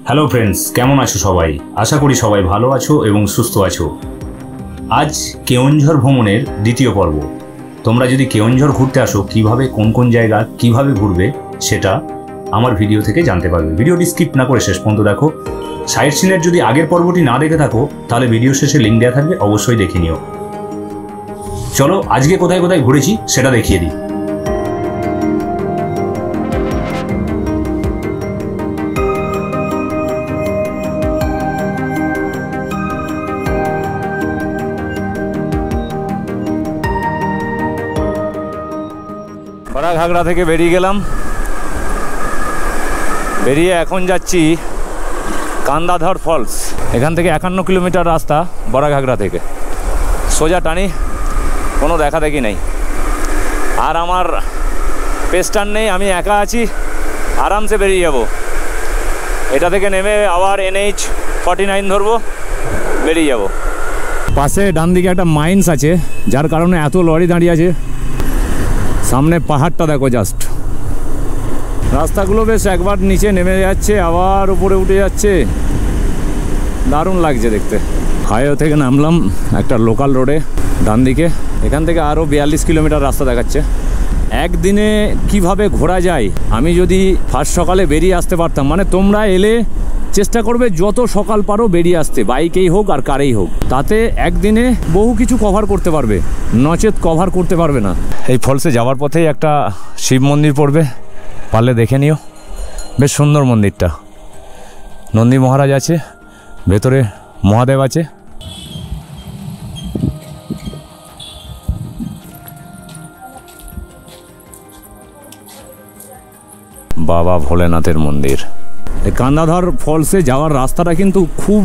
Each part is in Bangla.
হ্যালো ফ্রেন্ডস, কেমন আছো সবাই? আশা করি সবাই ভালো আছো এবং সুস্থ আছো। আজ কেওনঝড় ভ্রমণের দ্বিতীয় পর্ব। তোমরা যদি কেওনঝড় ঘুরতে আসো, কিভাবে কোন কোন জায়গা কিভাবে ঘুরবে সেটা আমার ভিডিও থেকে জানতে পারবে। ভিডিওটি স্কিপ না করে শেষ পর্যন্ত দেখো। সাইট সিনের যদি আগের পর্বটি না দেখে থাকো তাহলে ভিডিও শেষে লিঙ্ক দেওয়া থাকবে, অবশ্যই দেখে নিও। চলো আজকে কোথায় কোথায় ঘুরেছি সেটা দেখিয়ে দিই। বড়াঘাগড়া থেকে বেরিয়ে গেলাম, বেরিয়ে এখন যাচ্ছি কান্দাধর ফলস। এখান থেকে 51 কিলোমিটার রাস্তা বড়াঘাগড়া থেকে। সোজা টানি, কোনো দেখা দেখি নেই। আর আমার পেস্টার নেই, আমি একা আছি, আরামসে বেরিয়ে যাব। এটা থেকে নেমে আবার NH 49 ধরবো, বেরিয়ে যাব। পাশে ডান দিকে একটা মাইন্স আছে, যার কারণে এত লরি দাঁড়িয়ে আছে। সামনে পাহাড়টা দেখো জাস্ট। রাস্তাগুলো বেশ একবার নিচে নেমে যাচ্ছে, আবার উপরে উঠে যাচ্ছে, দারুণ লাগছে দেখতে। হাইওয়ে থেকে নামলাম একটা লোকাল রোডে ডান দিকে। এখান থেকে আরও 42 কিলোমিটার রাস্তা দেখাচ্ছে। একদিনে কিভাবে ঘোরা যায়, আমি যদি ফার্স্ট সকালে বেরিয়ে আসতে পারতাম, মানে তোমরা এলে চেষ্টা করবে যত সকাল পারো বেরিয়ে আসতে, বাইকেই হোক আর কারেই হোক, তাতে একদিনে বহু কিছু কভার করতে পারবে, নচেত কভার করতে পারবে না। এই ফলসে যাওয়ার পথেই একটা শিব মন্দির পড়বে, পারলে দেখে নিও। বেশ সুন্দর মন্দিরটা, নন্দী মহারাজ আছে, ভেতরে মহাদেব আছে। বাবা ভোলেনাথের মন্দির। এই কান্দাধর ফলসে যাওয়ার রাস্তাটা কিন্তু খুব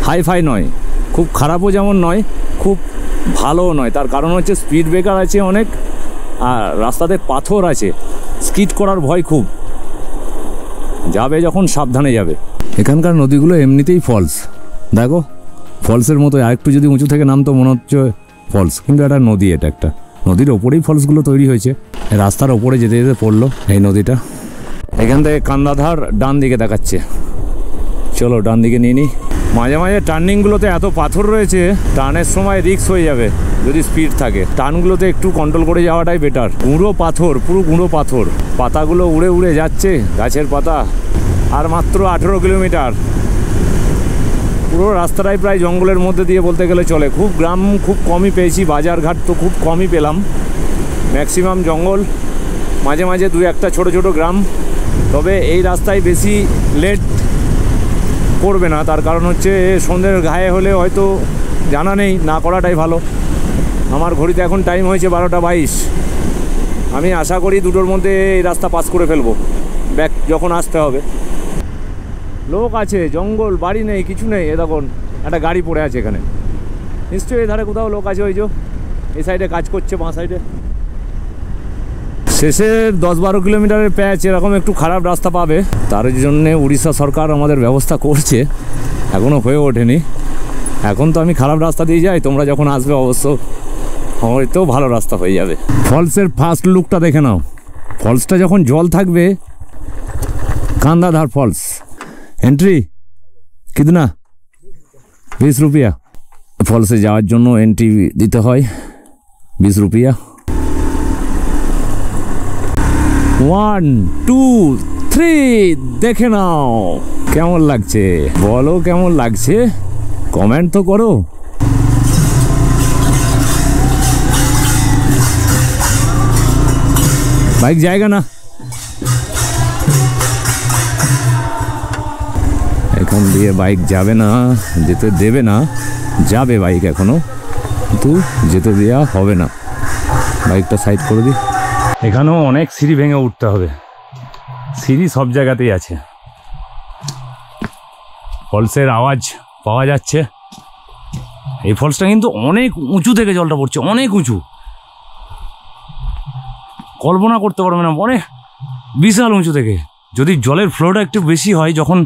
হাইফাই নয়, খুব খারাপও যেমন নয়, খুব ভালোও নয়। তার কারণ হচ্ছে স্পিড ব্রেকার আছে অনেক, আর রাস্তাতে পাথর আছে, স্কিড করার ভয় খুব। যাবে যখন সাবধানে যাবে। এখানকার নদীগুলো এমনিতেই ফলস, দেখো ফলসের মতো। আরেকটু যদি উঁচু থেকে নামতো মনে হচ্ছে ফলস, কিন্তু এটা নদী। এটা একটা নদীর ওপরেই ফলসগুলো তৈরি হয়েছে। রাস্তার ওপরে যেতে যেতে পড়লো এই নদীটা। এখান থেকে কান্দাধার ডান দিকে দেখাচ্ছে, চলো ডান দিকে নিয়ে নিই। মাঝে মাঝে টার্নিংগুলোতে এত পাথর রয়েছে, টার্নের সময় রিস্ক হয়ে যাবে যদি স্পিড থাকে। টার্নগুলোতে একটু কন্ট্রোল করে যাওয়াটাই বেটার। গুঁড়ো পাথর, পুরো গুঁড়ো পাথর, পাতাগুলো উড়ে উড়ে যাচ্ছে, গাছের পাতা। আর মাত্র 18 কিলোমিটার। পুরো রাস্তাটাই প্রায় জঙ্গলের মধ্যে দিয়ে বলতে গেলে চলে। খুব গ্রাম খুব কমই পেয়েছি, বাজারঘাট তো খুব কমই পেলাম, ম্যাক্সিমাম জঙ্গল, মাঝে মাঝে 2-1টা ছোটো ছোটো গ্রাম। তবে এই রাস্তায় বেশি লেট করবে না, তার কারণ হচ্ছে সন্ধ্যের গায়ে হলে হয়তো জানা নেই, না করাটাই ভালো। আমার ঘড়িতে এখন টাইম হয়েছে 12টা 22। আমি আশা করি 2টোর মধ্যে এই রাস্তা পাস করে ফেলবো, ব্যাক যখন আসতে হবে। লোক আছে, জঙ্গল, বাড়ি নেই, কিছু নেই। এ দেখুন একটা গাড়ি পড়ে আছে এখানে, নিশ্চয়ই এধারে কোথাও লোক আছে। ওই যে এই সাইডে কাজ করছে, বাঁ সাইডে। শেষে 10-12 কিলোমিটারের প্যাচ এরকম একটু খারাপ রাস্তা পাবে, তার জন্যে উড়িষ্যা সরকার আমাদের ব্যবস্থা করছে, এখনও হয়ে ওঠেনি। এখন তো আমি খারাপ রাস্তা দিয়ে যাই, তোমরা যখন আসবে অবশ্য হয়তো ভালো রাস্তা হয়ে যাবে। ফলসের ফার্স্ট লুকটা দেখে নাও। ফলসটা যখন জল থাকবে, কান্দাধার ফলস। এন্ট্রি কিতনা? 20 রুপিয়া। ফলসে যাওয়ার জন্য এন্ট্রি দিতে হয় 20 রুপিয়া। 1, 2, 3 দেখে নাও কেমন লাগছে, বলো কেমন লাগছে, কমেন্ট তো করো। বাইক জায়গা না, এখন দিয়ে বাইক যাবে না, যেতে দেবে না। যাবে বাইক এখনো, কিন্তু যেতে দেওয়া হবে না। বাইকটা সাইড করে দিই। এখানেও অনেক সিঁড়ি ভেঙে উঠতে হবে, সিঁড়ি সব জায়গাতেই আছে। ফলসের আওয়াজ পাওয়া যাচ্ছে। এই ফলসটা কিন্তু অনেক উঁচু থেকে জলটা পড়ছে, অনেক উঁচু, কল্পনা করতে পারবে না, অনেক বিশাল উঁচু থেকে। যদি জলের ফ্লোটা একটু বেশি হয়, যখন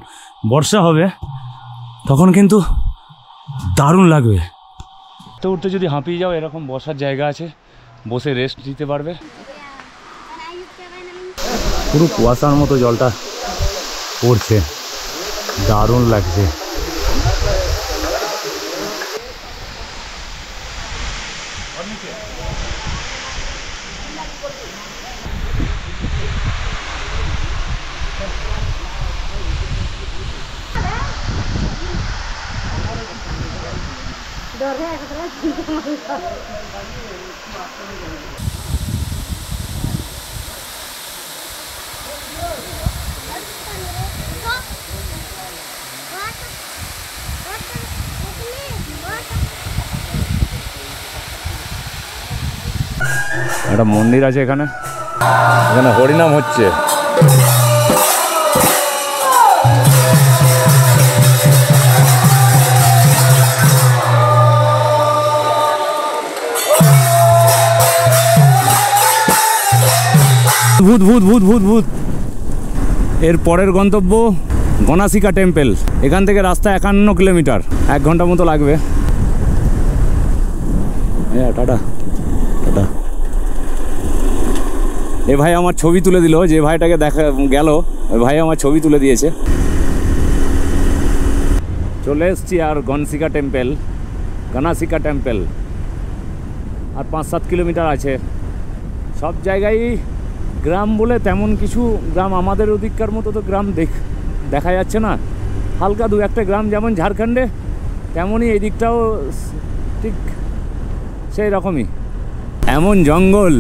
বর্ষা হবে তখন কিন্তু দারুণ লাগবে। উঠতে উঠতে যদি হাঁপিয়ে যাও, এরকম বসার জায়গা আছে, বসে রেস্ট দিতে পারবে। পুরো কুয়াশার মতো জলটা পড়ছে। দারুণ লাগছে। একটা মন্দির আছে এখানে, এখানে হরিনাম হচ্ছে। ভূত ভূত ভূত ভূত ভূত। এর পরের গন্তব্য গণাসিকা টেম্পল। এখান থেকে রাস্তা 51 কিলোমিটার, 1 ঘন্টা মতো লাগবে। Tata tata. এ ভাই আমার ছবি তুলে দিল, যে ভাইটাকে দেখা গেল ওই ভাই আমার ছবি তুলে দিয়েছে। চলে এসছি আর গণাসিকা টেম্পল, গণাসিকা টেম্পল আর 5-7 কিলোমিটার আছে। সব জায়গায় গ্রাম বলে তেমন কিছু গ্রাম আমাদের ওদিককার মতো তো গ্রাম দেখা যাচ্ছে না। হালকা 2-1টা গ্রাম যেমন ঝাড়খণ্ডে, তেমনই এই দিকটাও ঠিক সেই রকমই। এমন জঙ্গল,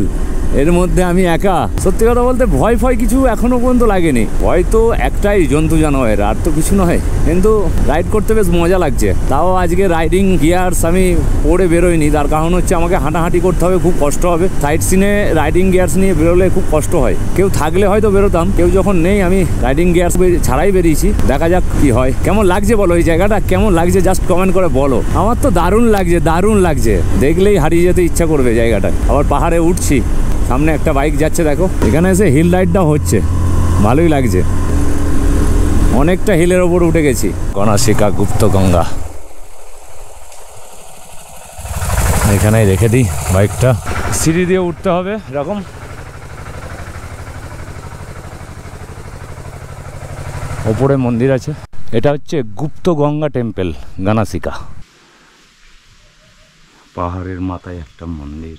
এর মধ্যে আমি একা। সত্যি কথা বলতে ভয় ফয় কিছু এখনো পর্যন্ত লাগেনি। ভয় তো একটাই, জন্তু জানোয়ার, আর তো কিছু নয়। কিন্তু রাইড করতে বেশ মজা লাগছে। তাও আজকে রাইডিং গিয়ার্স আমি পরে বেরোইনি, তার কারণ হচ্ছে আমাকে হাঁটাহাঁটি করতে হবে, খুব কষ্ট হবে। সাইড সিনে রাইডিং গিয়ার্স নিয়ে বেরোলে খুব কষ্ট হয়। কেউ থাকলে হয়তো বেরোতাম, কেউ যখন নেই আমি রাইডিং গিয়ার্স ছাড়াই বেরিয়েছি। দেখা যাক কি হয়। কেমন লাগছে বলো এই জায়গাটা, কেমন লাগছে জাস্ট কমেন্ট করে বলো। আমার তো দারুণ লাগছে, দারুণ লাগছে, দেখলেই হারিয়ে যেতে ইচ্ছা করবে জায়গাটা। আবার পাহাড়ে উঠছি, সামনে একটা বাইক যাচ্ছে দেখো। এখানে এসে হিল রাইডটাও হচ্ছে, ভালোই লাগছে। অনেকটা হিলের ওপর উঠে গেছি। গণাসিকা গুপ্ত গঙ্গা, এখানেই রেখে দিই বাইকটা। সিঁড়ি দিয়ে উঠতে হবে এরকম। ওপরে মন্দির আছে। এটা হচ্ছে গুপ্ত গঙ্গা টেম্পল, গণাসিকা। পাহাড়ের মাথায় একটা মন্দির,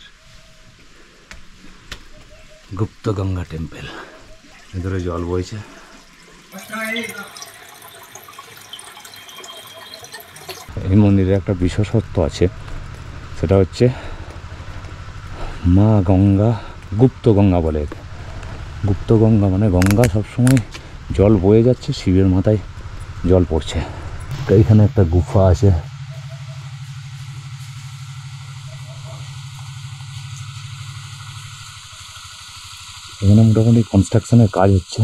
গুপ্ত গঙ্গা টেম্পল। ভেতরে জল বইছে। এই মন্দিরে একটা বিশেষত্ব আছে, সেটা হচ্ছে মা গঙ্গা গুপ্ত গঙ্গা বলে। গুপ্ত গঙ্গা মানে গঙ্গা সবসময় জল বয়ে যাচ্ছে, শিবের মাথায় জল পড়ছে। এইখানে একটা গুফা আছে। এখানে মোটামুটি কনস্ট্রাকশনের কাজ হচ্ছে।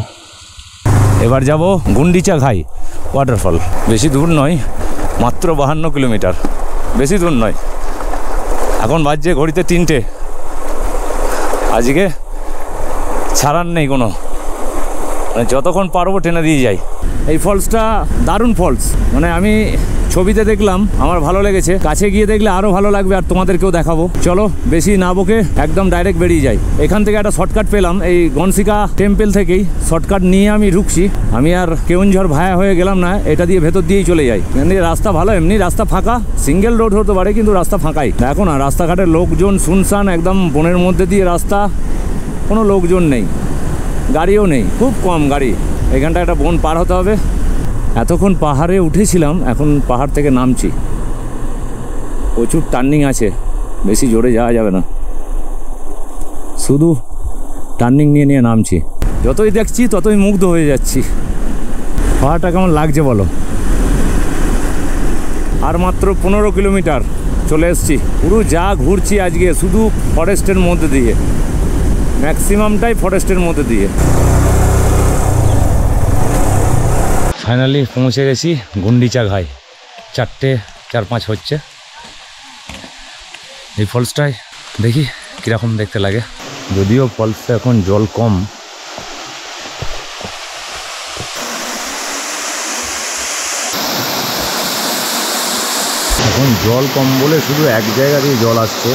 এবার যাব গুন্ডিচা ঘাই ওয়াটারফল। বেশি দূর নয়, মাত্র 52 কিলোমিটার, বেশি দূর নয়। এখন বাজছে ঘড়িতে 3টে। আজকে ছাড়ার নেই কোনো, মানে যতক্ষণ পারবো টেনে দিয়ে যাই। এই ফলসটা দারুণ ফলস, মানে আমি ছবিতে দেখলাম, আমার ভালো লেগেছে। কাছে গিয়ে দেখলে আরও ভালো লাগবে, আর তোমাদেরকেও দেখাবো। চলো বেশি না বকে একদম ডাইরেক্ট বেরিয়ে যাই। এখান থেকে একটা শর্টকাট পেলাম, এই গণাসিকা টেম্পল থেকেই শর্টকাট নিয়ে আমি ঢুকছি। আমি আর কেওনঝড় ভায়া হয়ে গেলাম না, এটা দিয়ে ভেতর দিয়েই চলে যাই। এমনি রাস্তা ভালো, এমনি রাস্তা ফাঁকা, সিঙ্গেল রোড হতে পারে কিন্তু রাস্তা ফাঁকাই। দেখো না রাস্তাঘাটের লোকজন শুনশান, একদম বনের মধ্যে দিয়ে রাস্তা, কোনো লোকজন নেই, গাড়িও নেই, খুব কম গাড়ি। এখানটা একটা বন পার হতে হবে। এতক্ষণ পাহাড়ে উঠেছিলাম, এখন পাহাড় থেকে নামছি। প্রচুর টার্নিং আছে, বেশি জোরে যাওয়া যাবে না, শুধু টার্নিং নিয়ে নিয়ে নামছি। যতই দেখছি ততই মুগ্ধ হয়ে যাচ্ছি। পাহাড়টা কেমন লাগছে বলো। আর মাত্র 15 কিলোমিটার চলে এসছি। পুরো যা ঘুরছি আজকে শুধু ফরেস্টের মধ্যে দিয়ে, ম্যাক্সিমামটাই ফরেস্টের মধ্যে দিয়ে। ফাইনালি পৌঁছে গেছি গুন্ডিচা ঘাই। 4:04-5 হচ্ছে। এই ফলসটায় দেখি কীরকম দেখতে লাগে। যদিও ফলসটা এখন জল কম, এখন জল কম বলে শুধু এক জায়গা দিয়ে জল আসছে।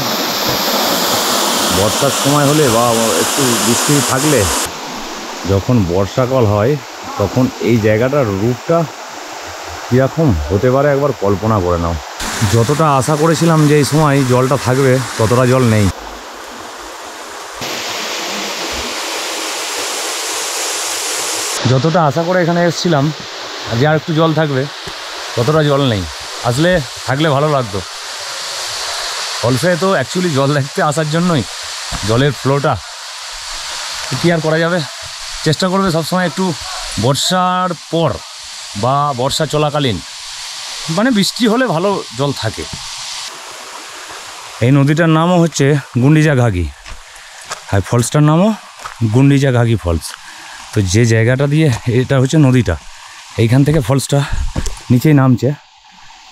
বর্ষার সময় হলে বা একটু বৃষ্টি থাকলে, যখন বর্ষাকাল হয় তখন এই জায়গাটার রূপটা কীরকম হতে পারে একবার কল্পনা করে নাও। যতটা আশা করেছিলাম যে এই সময় জলটা থাকবে, ততটা জল নেই। যতটা আশা করে এখানে এসেছিলাম যে আর একটু জল থাকবে, ততটা জল নেই। আসলে থাকলে ভালো লাগতো। ফলসে তো অ্যাকচুয়ালি জল দেখতে আসার জন্যই, জলের ফ্লোটা কী আর করা যাবে। চেষ্টা করবে সবসময় একটু বর্ষার পর বা বর্ষা চলাকালীন, মানে বৃষ্টি হলে ভালো জল থাকে। এই নদীটার নামও হচ্ছে গুন্ডিচা ঘাগি, আর ফলসটার নামও গুন্ডিচা ঘাগি ফলস। তো যে জায়গাটা দিয়ে এটা হচ্ছে নদীটা, এইখান থেকে ফলসটা নিচেই নামছে।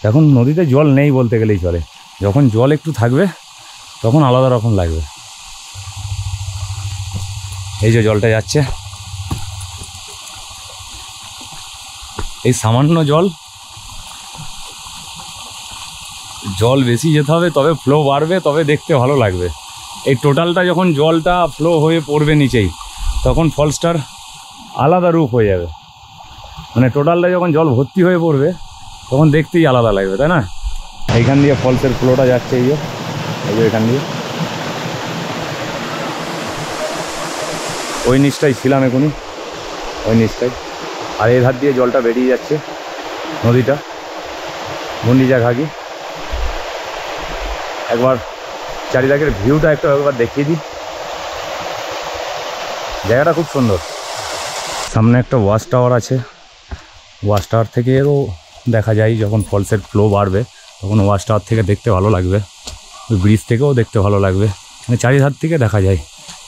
এখন নদীতে জল নেই বলতে গেলেই চলে। যখন জল একটু থাকবে তখন আলাদা রকম লাগবে। এই যে জলটা যাচ্ছে, এই সামান্য জল বেশি যেতে হবে, তবে ফ্লো বাড়বে, তবে দেখতে ভালো লাগবে। এই টোটালটা যখন জলটা ফ্লো হয়ে পড়বে নিচেই, তখন ফলসটার আলাদা রূপ হয়ে যাবে। মানে টোটালটা যখন জল ভর্তি হয়ে পড়বে তখন দেখতেই আলাদা লাগবে, তাই না? এইখান দিয়ে ফলসের ফ্লোটা যাচ্ছে, এই যে এখান দিয়ে। ওই নিচটাই ছিলাম এখনই, ওই নিচটাই। আর এই ধার দিয়ে জলটা বেরিয়ে যাচ্ছে নদীটা, গুন্ডিচা ঘাগি। একবার চারিদিকের ভিউটা একবার দেখিয়ে দিই। জায়গাটা খুব সুন্দর। সামনে একটা ওয়াচ টাওয়ার আছে, ওয়াচ টাওয়ার থেকেও দেখা যায় যখন ফলসের ফ্লো বাড়বে, তখন ওয়াচ টাওয়ার থেকে দেখতে ভালো লাগবে। ওই ব্রিজ থেকেও দেখতে ভালো লাগবে, মানে চারিধার থেকে দেখা যায়,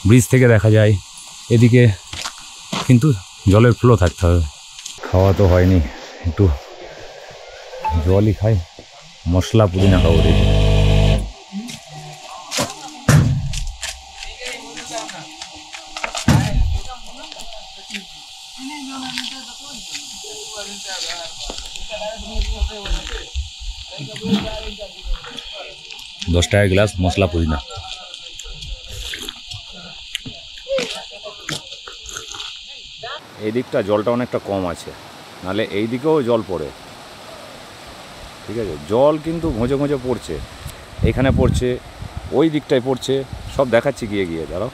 ব্রিজ থেকে দেখা যায়। এদিকে কিন্তু জলের ফ্লো থাকতে হবে। খাওয়া তো হয়নি, একটু জলই খাই, মশলা পুদিনা খাবো। দেখি $10 গ্লাস মশলা পুদিনা। এই দিকটা জলটা অনেকটা কম আছে, নাহলে এই দিকেও জল পড়ে। ঠিক আছে, জল কিন্তু ঘঁজে ঘঁজে পড়ছে, এখানে পড়ছে, ওই দিকটায় পড়ছে, সব দেখাচ্ছি গিয়ে গিয়ে। দাঁড়াও,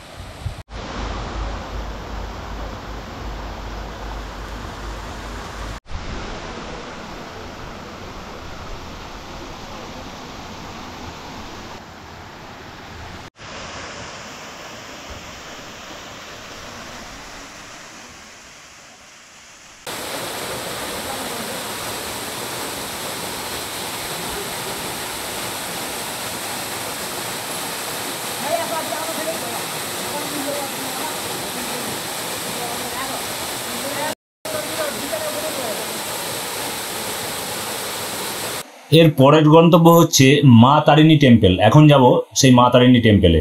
এর পরের গন্তব্য হচ্ছে মা তারিণী টেম্পল। এখন যাব সেই মা তারিণী টেম্পলে।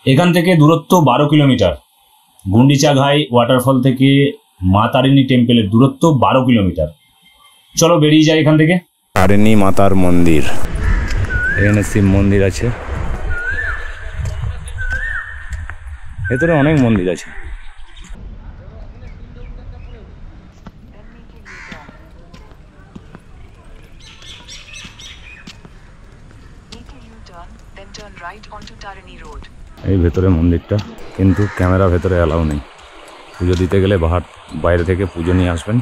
এখান থেকে দূরত্ব 12 কিলোমিটার। গুন্ডিচা ঘাই ওয়াটারফল থেকে মা তারিণী টেম্পলের দূরত্ব 12 কিলোমিটার। চলো বেরিয়ে যাই এখান থেকে। তারিণী মাতার মন্দির, এখানে শিব মন্দির আছে, ভেতরে অনেক মন্দির আছে। এই ভেতরে মন্দিরটা, কিন্তু ক্যামেরা ভেতরে অ্যালাউ নেই। পুজো দিতে গেলে বাইরে থেকে পুজো নিয়ে আসবেন।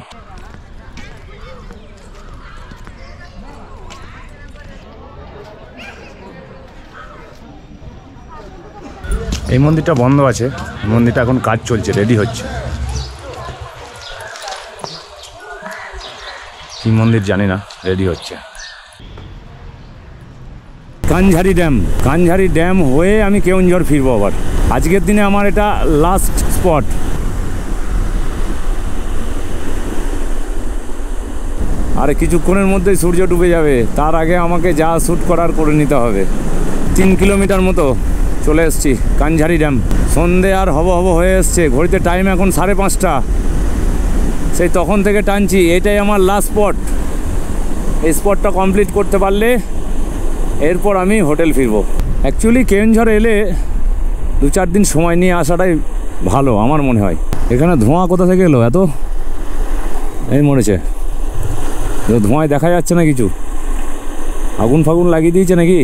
এই মন্দিরটা বন্ধ আছে, মন্দিরটা এখন কাজ চলছে, রেডি হচ্ছে। কি মন্দির জানি না, রেডি হচ্ছে। কানঝারি ড্যাম হয়ে আমি কেওনঝড় ফিরবো আবার। আজকের দিনে আমার এটা লাস্ট স্পট। আর কিছুক্ষণের মধ্যেই সূর্য ডুবে যাবে, তার আগে আমাকে যা শ্যুট করার করে নিতে হবে। 3 কিলোমিটার মতো চলে এসেছি কানঝারি ড্যাম। সন্ধে আর হব হয়ে এসছে, ঘড়িতে টাইম এখন 5:30। সেই তখন থেকে টানছি, এটাই আমার লাস্ট স্পট। এই স্পটটা কমপ্লিট করতে পারলে এরপর আমি হোটেল ফিরবো। অ্যাকচুয়ালি কেওনঝড় এলে 2-4 দিন সময় নিয়ে আসাটাই ভালো আমার মনে হয়। এখানে ধোঁয়া কোথা থেকে এলো এত? এই মরেছে, ধোঁয়ায় দেখা যাচ্ছে না কিছু, আগুন ফাগুন লাগিয়ে দিয়েছে নাকি।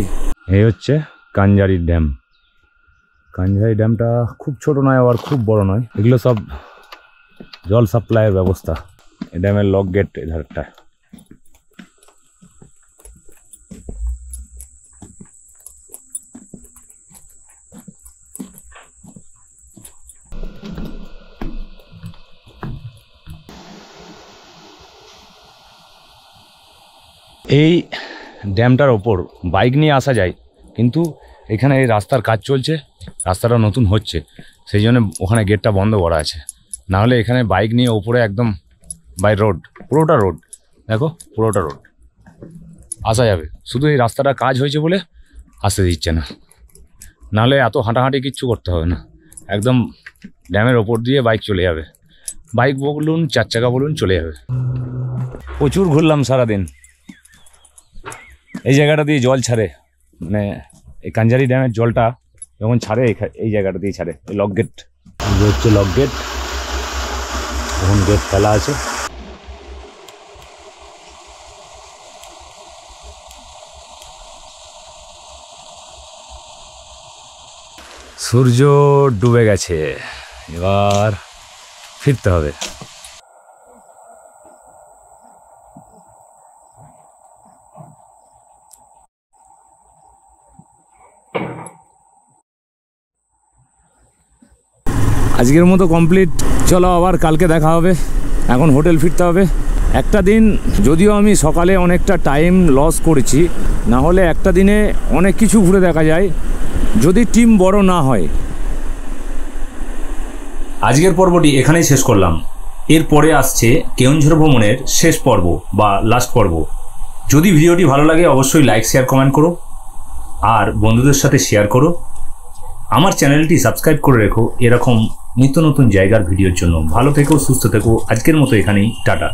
এই হচ্ছে কাঞ্জারি ড্যাম। কাঞ্জারি ড্যামটা খুব ছোট নয় আবার খুব বড় নয়, এগুলো সব জল সাপ্লাইয়ের ব্যবস্থা। এই ড্যামের লক গেট এধারটা। এই ড্যামটার ওপর বাইক নিয়ে আসা যায়, কিন্তু এখানে এই রাস্তার কাজ চলছে, রাস্তাটা নতুন হচ্ছে, সেই জন্য ওখানে গেটটা বন্ধ করা আছে। নাহলে এখানে বাইক নিয়ে ওপরে একদম বাই রোড, পুরোটা রোড, দেখো পুরোটা রোড আসা যাবে। শুধু এই রাস্তাটা কাজ হয়েছে বলে আসতে দিচ্ছে না, নাহলে এত হাঁটাহাঁটি কিচ্ছু করতে হবে না, একদম ড্যামের ওপর দিয়ে বাইক চলে যাবে। বাইক বলুন, 4 চাকা বলুন, চলে যাবে। প্রচুর ঘুরলাম সারাদিন। এই জায়গাটা দিয়ে জল ছাড়ে, মানে এই কাঞ্জারি ড্যামের জলটা যখন ছাড়ে এই জায়গাটা দিয়ে ছাড়ে। এই লক গেট, যে হচ্ছে লক গেট, তখন গেট ফেলা আছে। সূর্য ডুবে গেছে, এবার ফিরতে হবে। আজকের মতো কমপ্লিট, চলো আবার কালকে দেখা হবে। এখন হোটেল ফিরতে হবে। একটা দিন যদিও আমি সকালে অনেকটা টাইম লস করেছি, না হলে একটা দিনে অনেক কিছু ঘুরে দেখা যায় যদি টিম বড় না হয়। আজকের পর্বটি এখানেই শেষ করলাম। এরপরে আসছে কেওনঝর ভ্রমণের শেষ পর্ব বা লাস্ট পর্ব। যদি ভিডিওটি ভালো লাগে অবশ্যই লাইক, শেয়ার, কমেন্ট করো আর বন্ধুদের সাথে শেয়ার করো। আমার চ্যানেলটি সাবস্ক্রাইব করে রেখো এরকম নিত্য নতুন জায়গার ভিডিওর জন্য। ভালো থেকো, সুস্থ থেকো। আজকের মতো এখানেই টাটা।